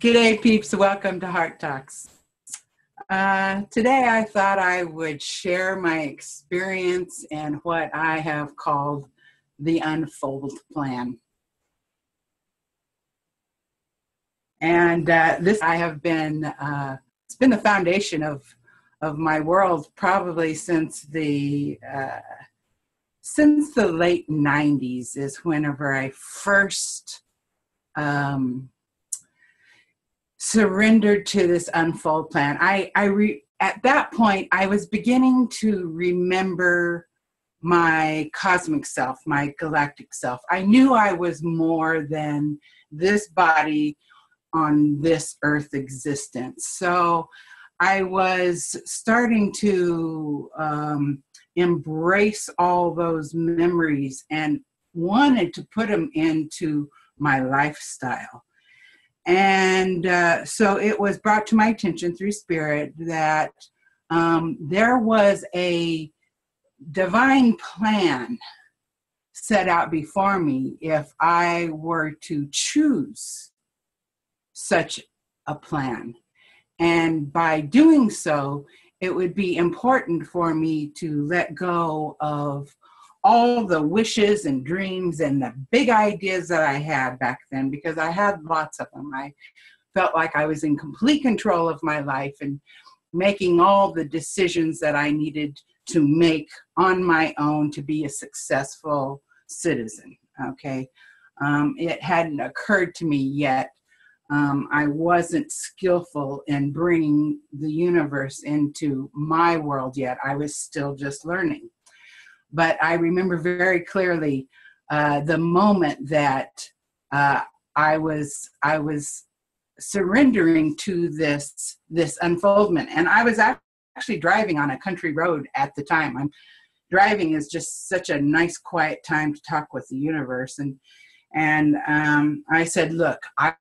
G'day peeps, welcome to Heart Talks. Today I thought I would share my experience and what I have called the UnFoldment Plan. And this I have been, it's been the foundation of my world probably since the late 90s is whenever I first surrendered to this UnFold plan. At that point, I was beginning to remember my cosmic self, my galactic self. I knew I was more than this body on this earth existence. So I was starting to embrace all those memories and wanted to put them into my lifestyle. And so it was brought to my attention through Spirit that there was a divine plan set out before me if I were to choose such a plan. And by doing so, it would be important for me to let go of all the wishes and dreams and the big ideas that I had back then, because I had lots of them. I felt like I was in complete control of my life and making all the decisions that I needed to make on my own to be a successful citizen, okay? It hadn't occurred to me yet. I wasn't skillful in bringing the universe into my world yet. I was still just learning. But I remember very clearly the moment that I was surrendering to this unfoldment. And I was actually driving on a country road at the time. Driving is just such a nice, quiet time to talk with the universe. And I said, look, I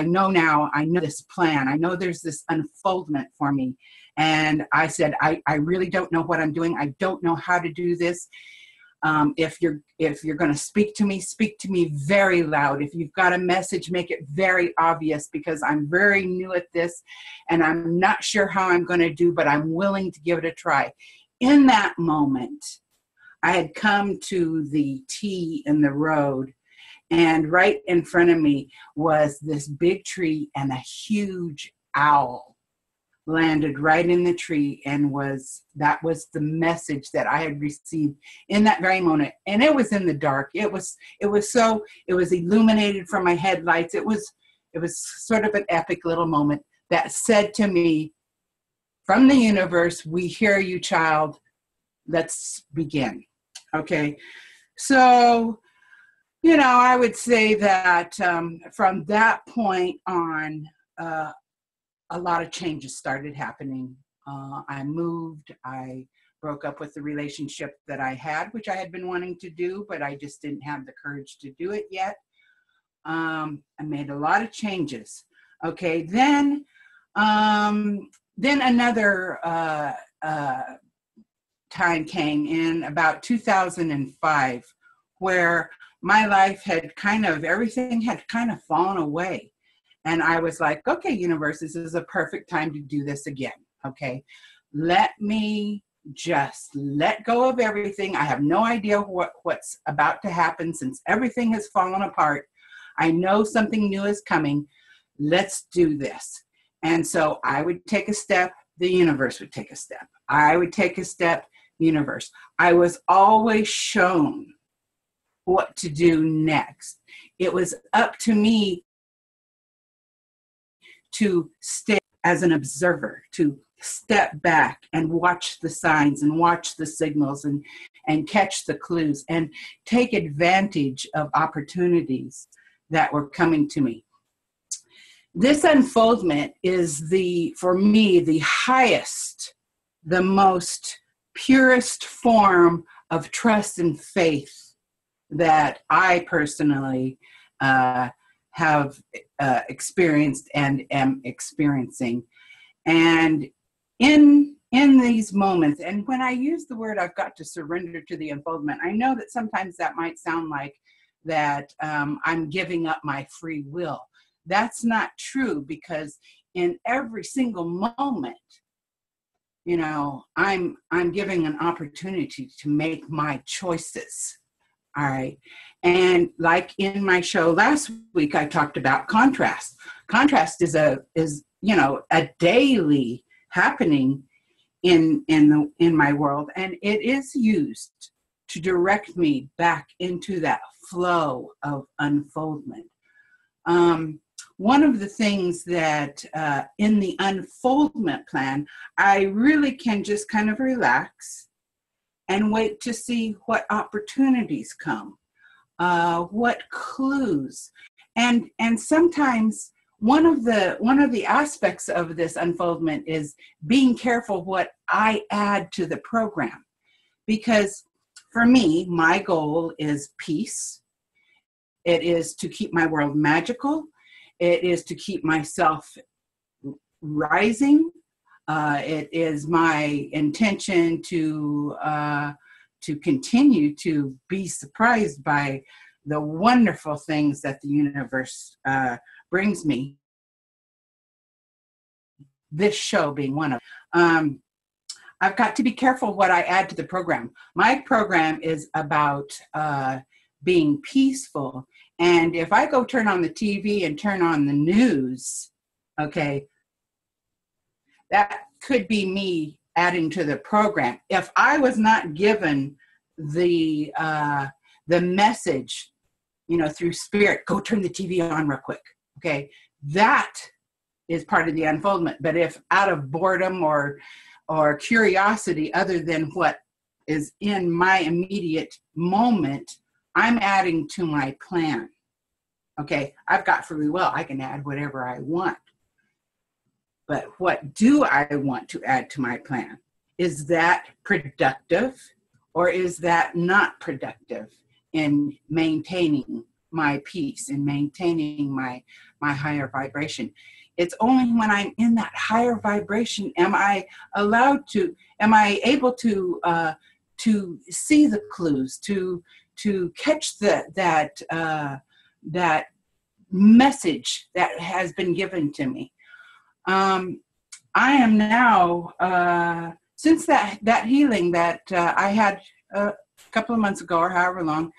know now, I know this plan. I know there's this unfoldment for me. And I said, I really don't know what I'm doing. I don't know how to do this. If you're going to speak to me very loud. If you've got a message, make it very obvious, because I'm very new at this and I'm not sure how I'm going to do, but I'm willing to give it a try. In that moment, I had come to the T in the road, and right in front of me was this big tree, and a huge owl landed right in the tree, and that was the message that I had received in that very moment. And it was in the dark. It was illuminated from my headlights. It was sort of an epic little moment that said to me, from the universe, we hear you, child. Let's begin. Okay. So, I would say that from that point on, a lot of changes started happening. I moved. I broke up with the relationship that I had, which I had been wanting to do, but I just didn't have the courage to do it yet. I made a lot of changes. Okay, then another time came in about 2005, where my life everything had kind of fallen away. And I was like, okay, universe, this is a perfect time to do this again. Okay, let me just let go of everything. I have no idea what's about to happen since everything has fallen apart. I know something new is coming. Let's do this. And so I would take a step, the universe would take a step. I would take a step, universe. I was always shown what to do next. It was up to me to stay as an observer, to step back and watch the signs and watch the signals and catch the clues and take advantage of opportunities that were coming to me. This unfoldment is for me, the highest, the most purest form of trust and faith that I personally have experienced and am experiencing. And in these moments, and when I use the word I've got to surrender to the unfoldment, I know that sometimes that might sound like that I'm giving up my free will. That's not true, because in every single moment, you know, I'm giving an opportunity to make my choices. All right. And like in my show last week, I talked about contrast. Contrast is you know, a daily happening in my world, and it is used to direct me back into that flow of unfoldment. One of the things that in the unfoldment plan, I really can just kind of relax and wait to see what opportunities come, what clues, and sometimes one of the aspects of this unfoldment is being careful what I add to the program, because for me, my goal is peace. It is to keep my world magical. It is to keep myself rising. It is my intention to continue to be surprised by the wonderful things that the universe brings me. This show being one of them. I've got to be careful what I add to the program. My program is about being peaceful. And if I go turn on the TV and turn on the news, okay, that could be me adding to the program. If I was not given the message, you know, through spirit, go turn the TV on real quick, okay, that is part of the unfoldment. But if out of boredom or curiosity other than what is in my immediate moment, I'm adding to my plan. Okay, I've got free will. I can add whatever I want. But what do I want to add to my plan? Is that productive, or is that not productive in maintaining my peace and maintaining my higher vibration? It's only when I'm in that higher vibration am I able to see the clues, to catch that message that has been given to me. I am now, since that healing that I had a couple of months ago or however long,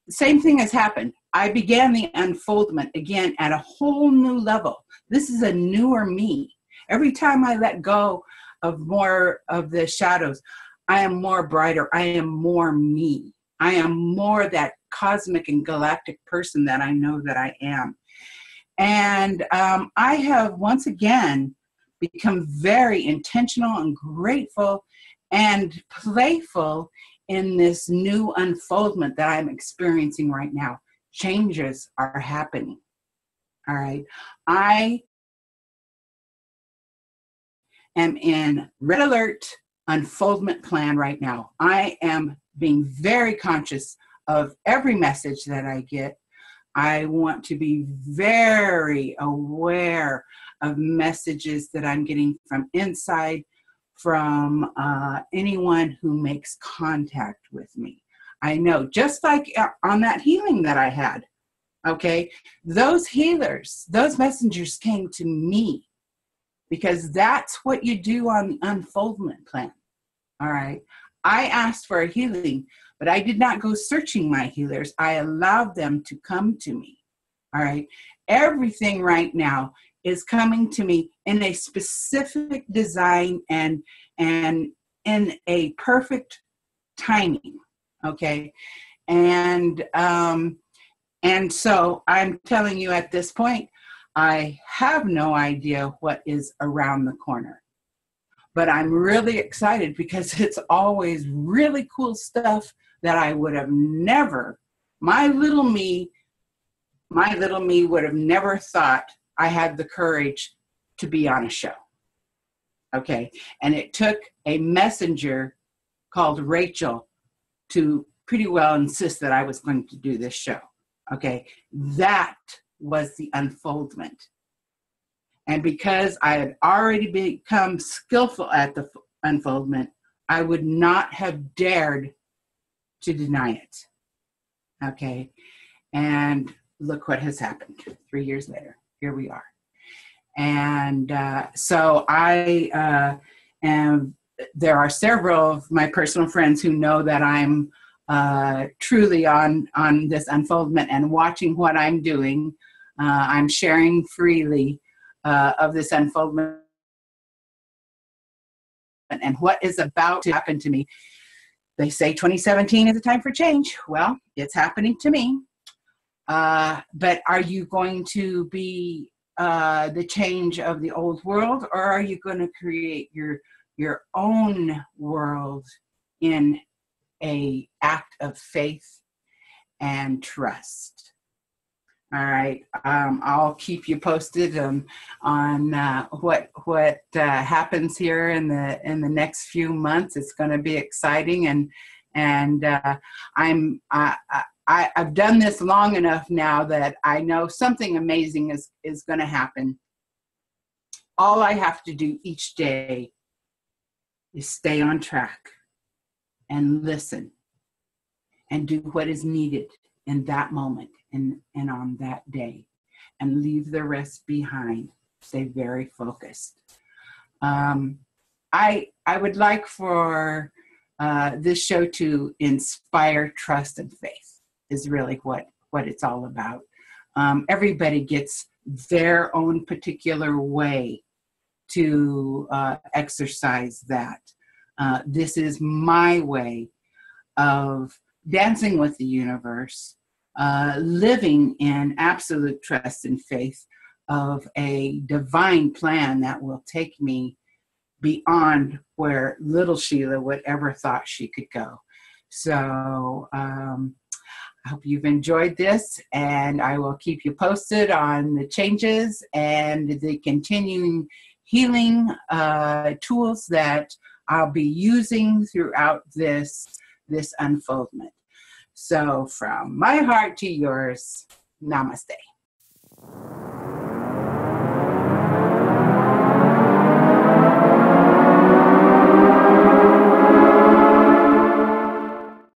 same thing has happened. I began the unfoldment again at a whole new level. This is a newer me. Every time I let go of more of the shadows, I am more brighter. I am more me. I am more that cosmic and galactic person that I know that I am. And I have once again become very intentional and grateful and playful in this new unfoldment that I'm experiencing right now. Changes are happening. All right. I am in red alert unfoldment plan right now. I am being very conscious of every message that I get. I want to be very aware of messages that I'm getting from inside, from anyone who makes contact with me. I know, just like on that healing that I had, okay, those healers, those messengers came to me, because that's what you do on the unfoldment plan. All right. I asked for a healing, but I did not go searching my healers. I allowed them to come to me. All right. Everything right now is coming to me in a specific design and in a perfect timing. Okay. And so I'm telling you at this point, I have no idea what is around the corner. But I'm really excited because it's always really cool stuff that I would have never, my little me would have never thought I had the courage to be on a show. Okay. And it took a messenger called Rachel to pretty well insist that I was going to do this show. Okay. That was the unfoldment. And because I had already become skillful at the unfoldment, I would not have dared to deny it. Okay. And look what has happened 3 years later. Here we are. And so I am, there are several of my personal friends who know that I'm truly on this unfoldment and watching what I'm doing. I'm sharing freely of this unfoldment and what is about to happen to me. They say 2017 is a time for change. Well, it's happening to me. But are you going to be the change of the old world, or are you going to create your own world in a act of faith and trust? All right, I'll keep you posted on what happens here in the next few months. It's going to be exciting, and I've done this long enough now that I know something amazing is going to happen. All I have to do each day is stay on track and listen and do what is needed in that moment and on that day, and leave the rest behind. Stay very focused. I would like for this show to inspire trust and faith, is really what it's all about. Everybody gets their own particular way to exercise that. This is my way of dancing with the universe, living in absolute trust and faith of a divine plan that will take me beyond where little Sheila would ever thought she could go. So I hope you've enjoyed this, and I will keep you posted on the changes and the continuing healing tools that I'll be using throughout this unfoldment. So from my heart to yours, namaste.